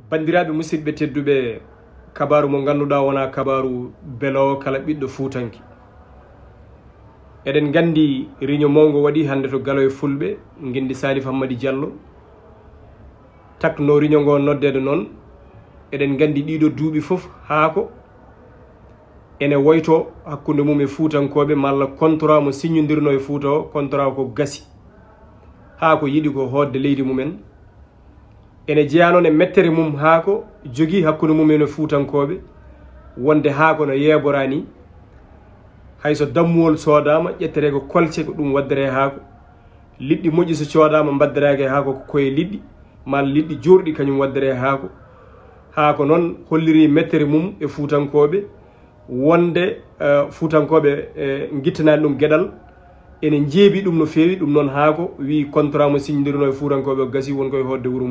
bandiraɓe musidɓe tedduɓe, kabaru mo ganduɗa wona kabaru belowo kala ɓiɗɗo fuutanki. Eɗen gandi riño mawgo waɗi hande to Galoye Fulɓe guindi Salif Hamady Diallo takno riño ngo noddede noon. Eɗen gandi ɗiɗo duuɓi foof haako ene woyto hakkude mum e fuutaŋkooɓe malla contrat mo signodirno e Fuuta o contrat ko gasi haako yiɗi ko hodde leydi mumen. Ene jeeya noon e mettere mum haako jogii hakkude mumen e fuutaŋkooɓe wonde haako no yeeborani hayso dammuwol soodama ƴettere ko kolce ko ɗum waddere haako. Liɗɗi moƴƴi so coodama badderake haako ko koye liɗɗi malla liɗɗi jurɗi kañum waddere haako. Haako noon holliri mettere mum e fuutaŋkooɓe wonde fuutaŋkooɓe gittanani ɗum gueɗal ene jeebi ɗum no feewi. Ɗum noon haako wi contrat mo signodirno e fuutaŋkooɓe o gasi won koye hodde wuuro.